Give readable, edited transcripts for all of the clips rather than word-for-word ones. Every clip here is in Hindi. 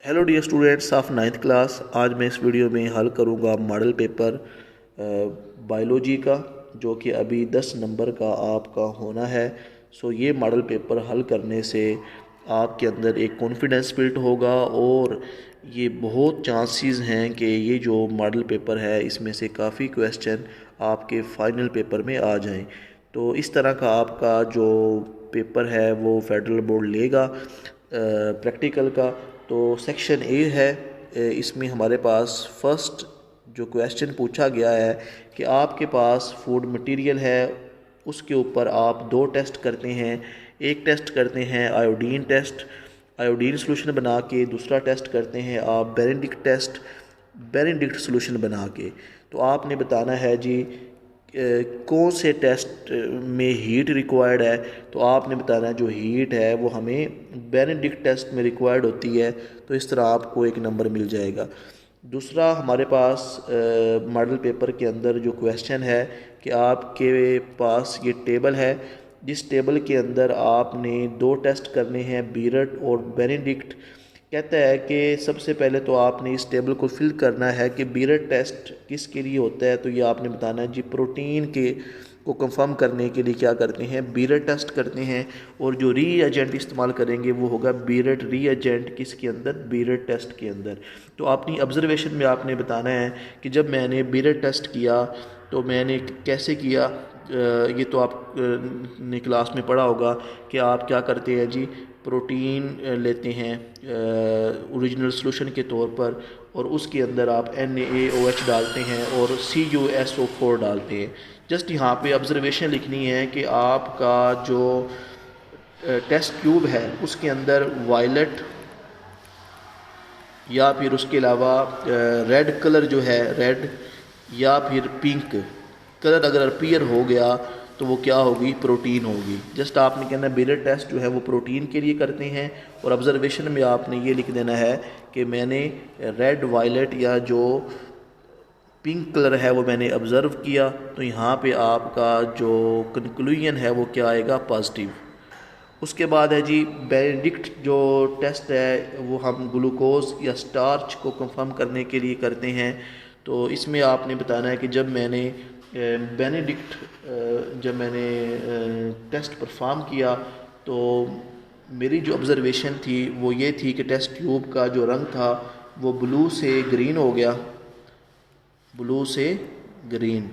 Hello dear students of ninth class. आज मैं इस वीडियो में हल करूंगा मॉडल पेपर बायोलॉजी का, जो कि अभी 10 नंबर का आपका होना है। सो ये मॉडल पेपर हल करने से आपके अंदर एक कॉन्फिडेंस बिल्ड होगा और ये बहुत चांसेस हैं कि ये जो मॉडल पेपर है इसमें से काफ़ी क्वेश्चन आपके फाइनल पेपर में आ जाएं। तो इस तरह का आपका जो पेपर है वो फेडरल बोर्ड लेगा प्रैक्टिकल का। तो सेक्शन ए है, इसमें हमारे पास फर्स्ट जो क्वेश्चन पूछा गया है कि आपके पास फूड मटेरियल है, उसके ऊपर आप 2 टेस्ट करते हैं। एक टेस्ट करते हैं आयोडीन टेस्ट, आयोडीन सोल्यूशन बना के। दूसरा टेस्ट करते हैं आप बेनेडिक्ट टेस्ट, बेनेडिक्ट सोल्यूशन बना के। तो आपने बताना है जी कौन से टेस्ट में हीट रिक्वायर्ड है। तो आपने बताना है जो हीट है वो हमें बेनेडिक्ट टेस्ट में रिक्वायर्ड होती है। तो इस तरह आपको एक नंबर मिल जाएगा। दूसरा हमारे पास मॉडल पेपर के अंदर जो क्वेश्चन है कि आपके पास ये टेबल है, जिस टेबल के अंदर आपने 2 टेस्ट करने हैं बीरट और बेनेडिक्ट। कहता है कि सबसे पहले तो आपने इस टेबल को फिल करना है कि बीरट टेस्ट किसके लिए होता है। तो ये आपने बताना है जी प्रोटीन के को कंफर्म करने के लिए क्या करते हैं, बीरट टेस्ट करते हैं। और जो री एजेंट इस्तेमाल करेंगे वो होगा बीरट री एजेंट, किसके अंदर, बीरट टेस्ट के अंदर। तो अपनी ऑब्जर्वेशन में आपने बताना है कि जब मैंने बीरट टेस्ट किया तो मैंने कैसे किया। ये तो आप ने क्लास में पढ़ा होगा कि आप क्या करते हैं जी, प्रोटीन लेते हैं ओरिजिनल सॉल्यूशन के तौर पर और उसके अंदर आप NaOH डालते हैं और CuSO4 डालते हैं। जस्ट यहाँ पे ऑब्जर्वेशन लिखनी है कि आपका जो टेस्ट ट्यूब है उसके अंदर वायलेट या फिर उसके अलावा रेड कलर जो है, रेड या फिर पिंक कलर अगर अपीयर हो गया तो वो क्या होगी, प्रोटीन होगी। जस्ट आपने कहना है बीरट टेस्ट जो है वो प्रोटीन के लिए करते हैं और ऑब्जर्वेशन में आपने ये लिख देना है कि मैंने रेड, वायलेट या जो पिंक कलर है वो मैंने ऑब्ज़र्व किया। तो यहाँ पे आपका जो कंक्लूजन है वो क्या आएगा, पॉजिटिव। उसके बाद है जी बेनेडिक्ट जो टेस्ट है वो हम ग्लूकोज या स्टार्च को कंफर्म करने के लिए करते हैं। तो इसमें आपने बताना है कि जब मैंने बेनेडिक्ट जब मैंने टेस्ट परफॉर्म किया तो मेरी जो ऑब्ज़र्वेशन थी वो ये थी कि टेस्ट ट्यूब का जो रंग था वो ब्लू से ग्रीन हो गया, ब्लू से ग्रीन।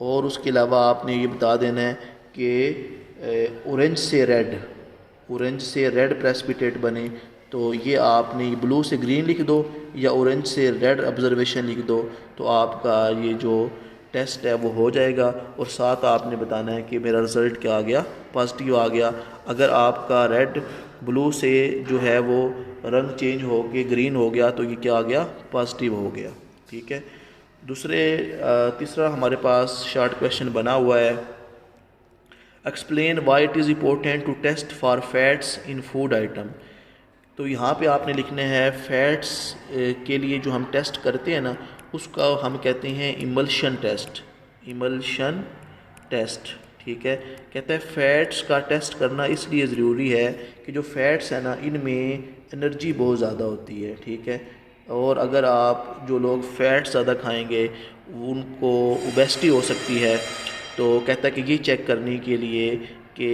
और उसके अलावा आपने ये बता देना है कि ऑरेंज से रेड, ऑरेंज से रेड प्रेसिपिटेट बने। तो ये आपने ब्लू से ग्रीन लिख दो या ऑरेंज से रेड ऑब्जर्वेशन लिख दो, तो आपका ये जो टेस्ट है वो हो जाएगा। और साथ आपने बताना है कि मेरा रिज़ल्ट क्या आ गया, पॉजिटिव आ गया। अगर आपका रेड ब्लू से जो है वो रंग चेंज हो के ग्रीन हो गया तो ये क्या आ गया, पॉजिटिव हो गया। ठीक है। तीसरा हमारे पास शॉर्ट क्वेश्चन बना हुआ है, explain why it is important to test for fats in food item. तो यहाँ पे आपने लिखना है फैट्स के लिए जो हम टेस्ट करते हैं ना उसका हम कहते हैं इमल्शन टेस्ट, इमल्शन टेस्ट। ठीक है। कहता है फैट्स का टेस्ट करना इसलिए ज़रूरी है कि जो फैट्स है ना इनमें एनर्जी बहुत ज़्यादा होती है। ठीक है। और अगर आप जो लोग फ़ैट ज़्यादा खाएंगे उनको ओबेसिटी हो सकती है। तो कहता है कि ये चेक करने के लिए कि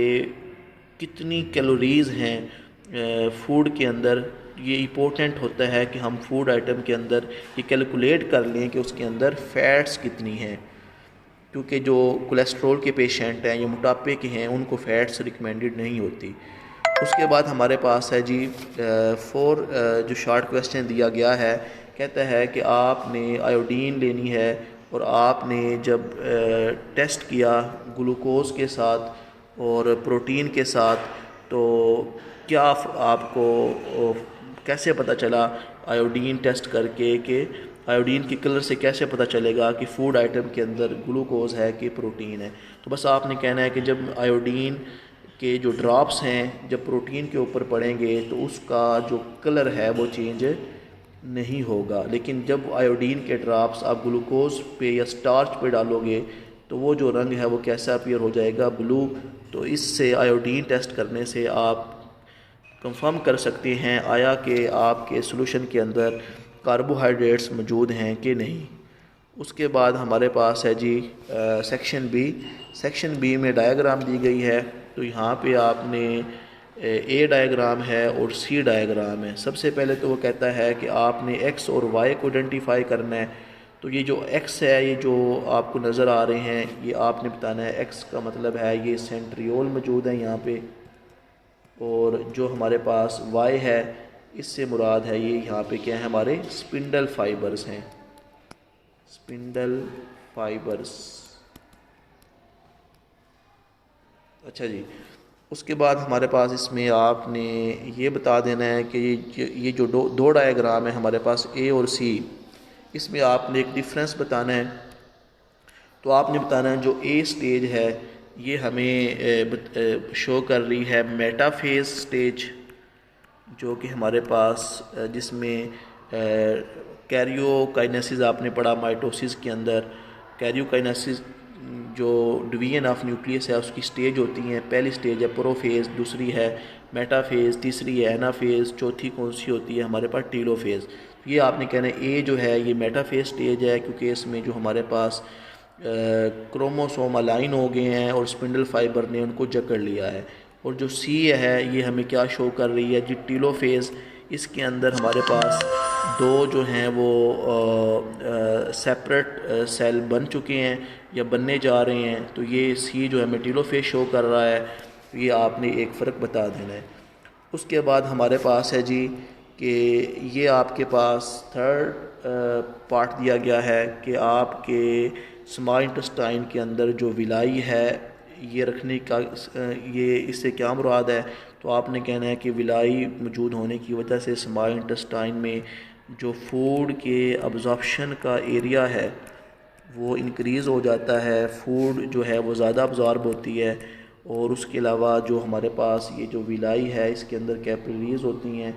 कितनी कैलोरीज़ हैं फूड के अंदर, ये इम्पोर्टेंट होता है कि हम फूड आइटम के अंदर ये कैलकुलेट कर लें कि उसके अंदर फ़ैट्स कितनी हैं। क्योंकि जो कोलेस्ट्रॉल के पेशेंट हैं या मोटापे के हैं उनको फ़ैट्स रिकमेंडेड नहीं होती। उसके बाद हमारे पास है जी जो शॉर्ट क्वेश्चन दिया गया है, कहता है कि आपने आयोडीन लेनी है और आपने जब टेस्ट किया ग्लूकोज के साथ और प्रोटीन के साथ तो क्या आपको कैसे पता चला आयोडीन टेस्ट करके कि आयोडीन के कलर से कैसे पता चलेगा कि फ़ूड आइटम के अंदर ग्लूकोज है कि प्रोटीन है। तो बस आपने कहना है कि जब आयोडीन के जो ड्रॉप्स हैं जब प्रोटीन के ऊपर पड़ेंगे तो उसका जो कलर है वो चेंज नहीं होगा, लेकिन जब आयोडीन के ड्रॉप्स आप ग्लूकोज पे या स्टार्च पे डालोगे तो वो जो रंग है वो कैसा अपीयर हो जाएगा, ब्लू। तो इससे आयोडीन टेस्ट करने से आप कंफर्म कर सकते हैं आया कि आपके सॉल्यूशन के अंदर कार्बोहाइड्रेट्स मौजूद हैं कि नहीं। उसके बाद हमारे पास है जी सेक्शन बी। सेक्शन बी में डायग्राम दी गई है। तो यहाँ पे आपने ए डायग्राम है और सी डायग्राम है। सबसे पहले तो वो कहता है कि आपने एक्स और वाई को आइडेंटिफाई करना है। तो ये जो एक्स है, ये जो आपको नज़र आ रहे हैं, ये आपने बताना है। एक्स का मतलब है ये सेंट्रियोल मौजूद है यहाँ पे, और जो हमारे पास वाई है इससे मुराद है ये यहाँ पे क्या है, हमारे स्पिंडल फाइबर्स हैं, स्पिंडल फाइबर्स। अच्छा जी, उसके बाद हमारे पास इसमें आपने ये बता देना है कि ये जो दो डायग्राम है हमारे पास ए और सी, इसमें आपने एक डिफरेंस बताना है। तो आपने बताना है जो ए स्टेज है ये हमें शो कर रही है मेटाफेज स्टेज, जो कि हमारे पास जिसमें कैरियोकाइनेसिस आपने पढ़ा माइटोसिस के अंदर। कैरियोकाइनेसिस जो डिवीजन ऑफ न्यूक्लियस है उसकी स्टेज होती हैं। पहली स्टेज है प्रोफेज, दूसरी है मेटाफेज, तीसरी है एनाफेज, चौथी कौन सी होती है हमारे पास टीलोफेज। ये आपने कहना है ए जो है ये मेटाफेज स्टेज है, क्योंकि इसमें जो हमारे पास क्रोमोसोम अलाइन हो गए हैं और स्पिंडल फाइबर ने उनको जकड़ लिया है। और जो सी है ये हमें क्या शो कर रही है जी, टीलोफेज। इसके अंदर हमारे पास दो जो हैं वो सेपरेट सेल बन चुके हैं या बनने जा रहे हैं। तो ये सी जो है हमें टीलोफेज शो कर रहा है। ये आपने एक फ़र्क बता देना है। उसके बाद हमारे पास है जी कि ये आपके पास थर्ड पार्ट दिया गया है कि आपके स्मॉल इंटेस्टाइन के अंदर जो विलाई है ये रखने का, ये इससे क्या मुराद है। तो आपने कहना है कि विलाई मौजूद होने की वजह से स्मॉल इंटेस्टाइन में जो फूड के अब्जॉर्प्शन का एरिया है वो इंक्रीज़ हो जाता है, फूड जो है वो ज़्यादा अब्जॉर्ब होती है। और उसके अलावा जो हमारे पास ये जो विलाई है इसके अंदर कैपिलरीज होती हैं,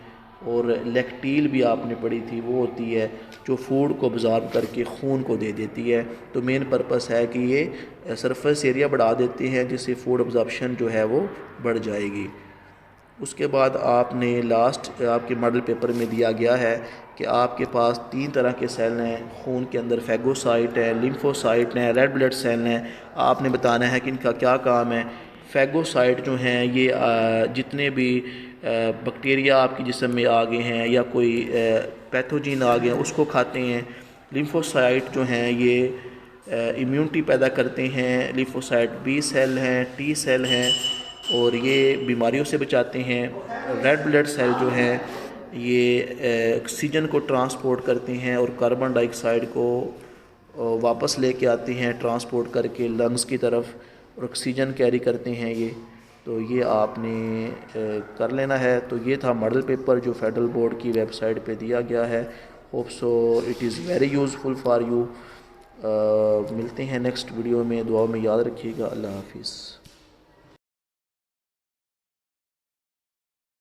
और लैक्टील भी आपने पढ़ी थी, वो होती है जो फूड को अब्जॉर्ब करके खून को दे देती है। तो मेन पर्पस है कि ये सरफेस एरिया बढ़ा देते हैं जिससे फूड अब्जॉर्प्शन जो है वो बढ़ जाएगी। उसके बाद आपने लास्ट आपके मॉडल पेपर में दिया गया है कि आपके पास 3 तरह के सेल हैं खून के अंदर, फैगोसाइट है, लिम्फोसाइट है, रेड ब्लड सेल हैं। आपने बताना है कि इनका क्या काम है। फैगोसाइट जो हैं ये जितने भी बैक्टीरिया आपके जिस्म में आ गए हैं या कोई पैथोजिन आ गए हैं उसको खाते हैं। लिम्फोसाइट जो हैं ये इम्यूनिटी पैदा करते हैं। लिम्फोसाइट बी सेल हैं, टी सेल हैं, और ये बीमारियों से बचाते हैं। रेड ब्लड सेल जो हैं ये ऑक्सीजन को ट्रांसपोर्ट करते हैं और कार्बन डाइऑक्साइड को वापस लेके आते हैं ट्रांसपोर्ट करके लंग्स की तरफ, और ऑक्सीजन कैरी करते हैं ये। तो ये आपने कर लेना है। तो ये था मॉडल पेपर जो फेडरल बोर्ड की वेबसाइट पे दिया गया है। Hope so it is very useful for you. मिलते हैं नेक्स्ट वीडियो में। दुआ में याद रखिएगा। अल्लाह हाफिज़।